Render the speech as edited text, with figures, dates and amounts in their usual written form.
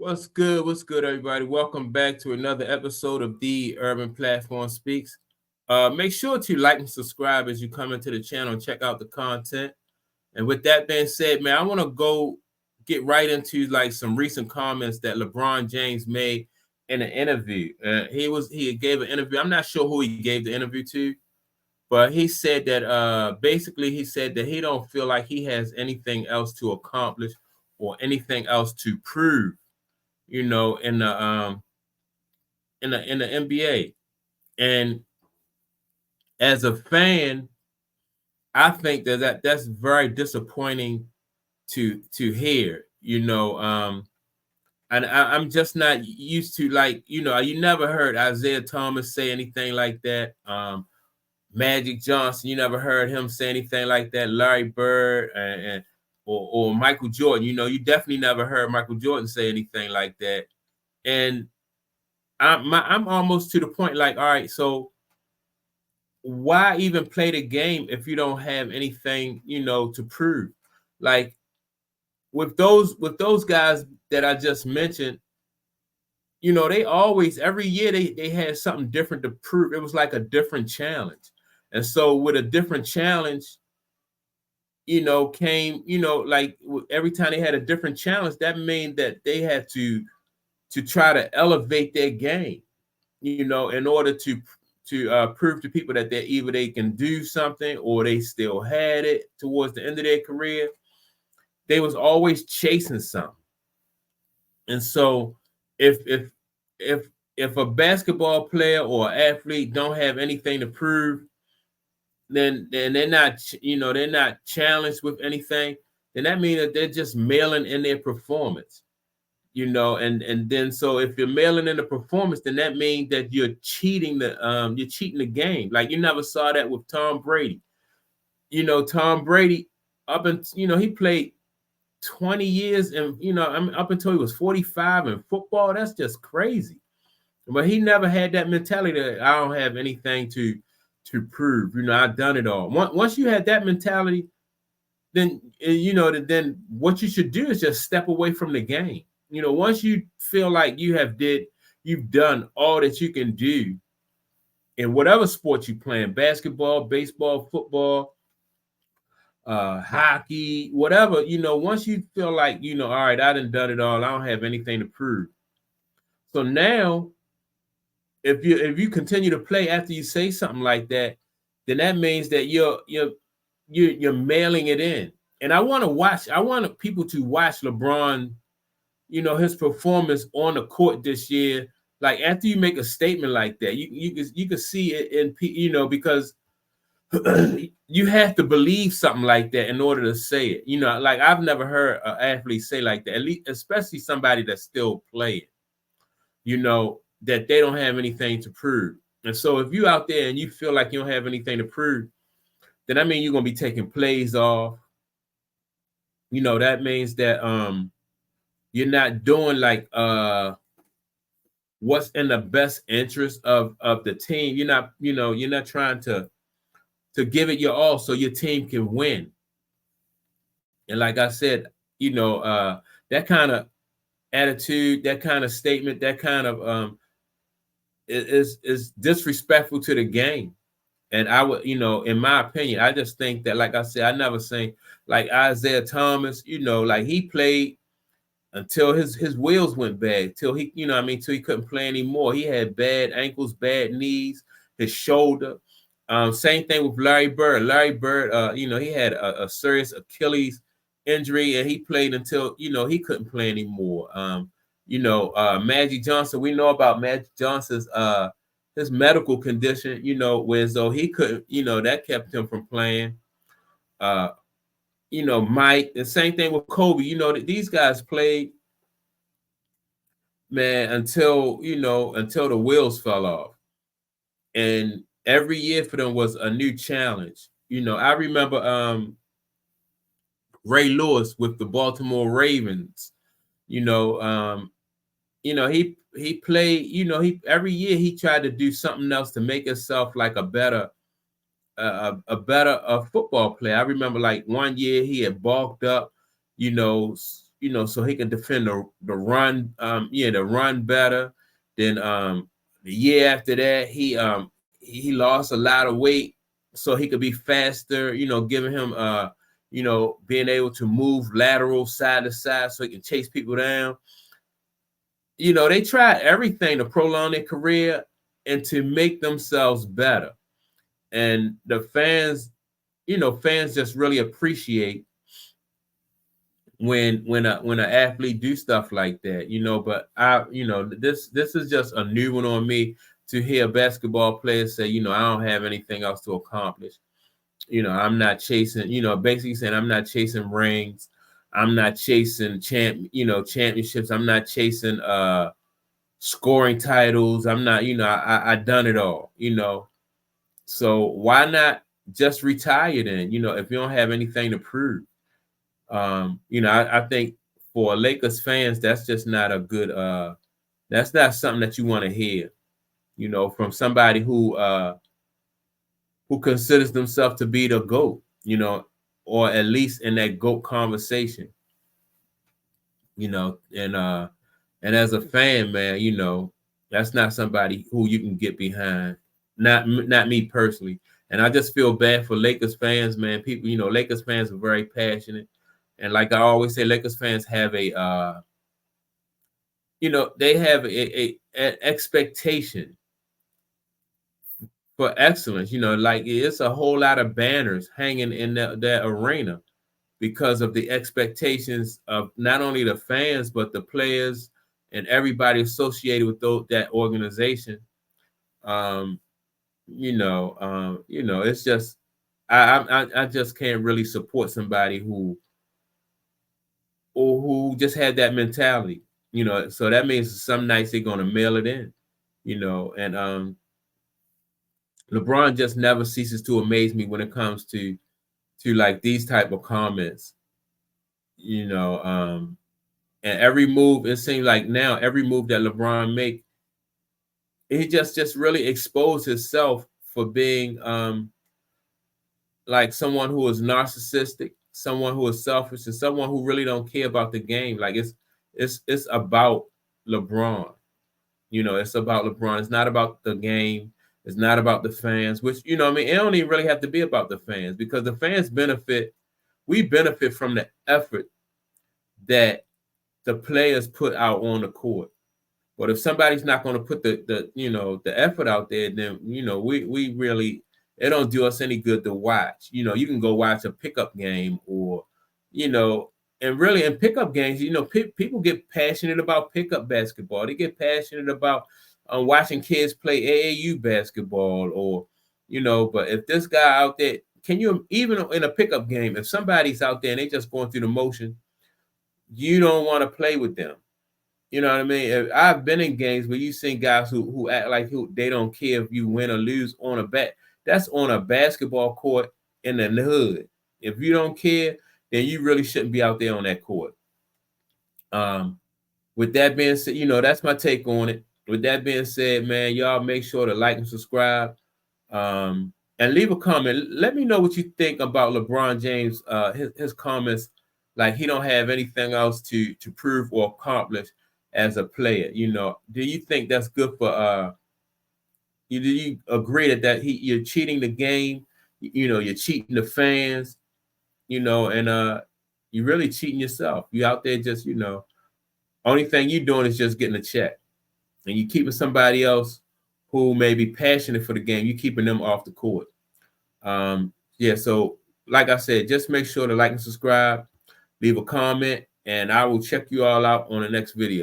What's good? What's good, everybody? Welcome back to another episode of the Urban Platform Speaks. Make sure to like and subscribe as you come into the channel and check out the content. And with that being said, man, I want to go get right into like some recent comments that LeBron James made in an interview. He gave an interview. I'm not sure who he gave the interview to, but he said that basically he said that he don't feel like he has anything else to accomplish or anything else to prove, in the NBA. And as a fan, I think that's very disappointing to hear. And I'm just not used to, like, you never heard Isaiah Thomas say anything like that. Magic Johnson, you never heard him say anything like that. Larry Bird or Michael Jordan, you definitely never heard Michael Jordan say anything like that. And I'm almost to the point, like, all right, so why even play the game if you don't have anything, to prove? Like with those guys that I just mentioned, they always every year they had something different to prove. It was like a different challenge. And so with a different challenge, came, like every time they had a different challenge, that meant that they had to try to elevate their game, in order to prove to people that they can do something or they still had it towards the end of their career. They was always chasing something. And so if if if if a basketball player or athlete don't have anything to prove, then they're not challenged with anything, then that means that they're just mailing in their performance. And then, so if you're mailing in the performance, then that means that you're cheating the game. Like, you never saw that with Tom Brady. Tom Brady, he played 20 years, and up until he was 45 in football. That's just crazy. But he never had that mentality that I don't have anything to prove. I've done it all. Once you had that mentality, then what you should do is just step away from the game. Once you feel like you've done all that you can do in whatever sport you play, basketball, baseball, football, hockey, whatever. Once you feel like, all right, I done it all, I don't have anything to prove. So now, if you continue to play after you say something like that, then that means that you're mailing it in. And I want people to watch LeBron, his performance on the court this year. Like, after you make a statement like that, you can see it in, because you have to believe something like that in order to say it. Like, I've never heard an athlete say like that, at least, especially somebody that's still playing, that they don't have anything to prove. And so if you out there and you feel like you don't have anything to prove, then I mean you're gonna be taking plays off. That means that you're not doing like what's in the best interest of the team. You're not trying to give it your all so your team can win. And like I said, that kind of attitude, that kind of statement, that kind of is disrespectful to the game. And I would, in my opinion, I just think that, like I said, I never seen like Isaiah Thomas, like he played until his wheels went bad, till he, till he couldn't play anymore. He had bad ankles, bad knees, his shoulder. Same thing with Larry Bird. Larry Bird, he had a serious Achilles injury, and he played until he couldn't play anymore. Magic Johnson. We know about Magic Johnson's his medical condition. Where so he couldn't. That kept him from playing. Uh, Mike. The same thing with Kobe. That these guys played, man, until the wheels fell off. And every year for them was a new challenge. I remember Ray Lewis with the Baltimore Ravens. You know, um, he played. He every year he tried to do something else to make himself like a better football player. I remember like one year he had bulked up, you know, so he can defend the run, the run better. Then the year after that, he lost a lot of weight so he could be faster, giving him being able to move lateral side to side so he can chase people down. They tried everything to prolong their career and to make themselves better. And the fans just really appreciate when an athlete do stuff like that, but this is just a new one on me to hear basketball players say, I don't have anything else to accomplish. I'm not chasing, basically saying I'm not chasing rings. I'm not chasing championships. I'm not chasing scoring titles. I'm not, I done it all, So why not just retire then, if you don't have anything to prove? I think for Lakers fans, that's just not a good that's not something that you want to hear, from somebody who considers themselves to be the GOAT, or at least in that GOAT conversation, and as a fan, man, that's not somebody who you can get behind. Not me personally. And I just feel bad for Lakers fans, man. People, Lakers fans are very passionate. And like I always say, Lakers fans have they have an expectation for excellence. Like it's a whole lot of banners hanging in that arena because of the expectations of not only the fans but the players and everybody associated with that organization. It's just I just can't really support somebody who just had that mentality, so that means some nights they're gonna mail it in, and LeBron just never ceases to amaze me when it comes to like these type of comments, and every move, it seems like now every move that LeBron make, he just really exposed himself for being like someone who is narcissistic, someone who is selfish, and someone who really don't care about the game. Like it's about LeBron. It's about LeBron. It's not about the game. It's not about the fans, which, it don't even really have to be about the fans, because the fans benefit. We benefit from the effort that the players put out on the court. But if somebody's not going to put the effort out there, then we really, it don't do us any good to watch. You can go watch a pickup game, or and really in pickup games, people get passionate about pickup basketball. They get passionate about watching kids play AAU basketball, or But if this guy out there, can you, even in a pickup game, if somebody's out there and they just going through the motion, you don't want to play with them. You know what I mean? I've been in games where you seen guys who act like they don't care if you win or lose on a bat. That's on a basketball court in the hood. If you don't care, then you really shouldn't be out there on that court. With that being said, that's my take on it. With that being said, man, y'all make sure to like and subscribe, and leave a comment. Let me know what you think about LeBron James, his comments, like he don't have anything else to prove or accomplish as a player. Do you think that's good for do you agree that you're cheating the game, you're cheating the fans, and you're really cheating yourself. You out there just, only thing you're doing is just getting a check, and you keeping somebody else who may be passionate for the game, you keeping them off the court. Yeah, so like I said, just make sure to like and subscribe, leave a comment, and I will check you all out on the next video.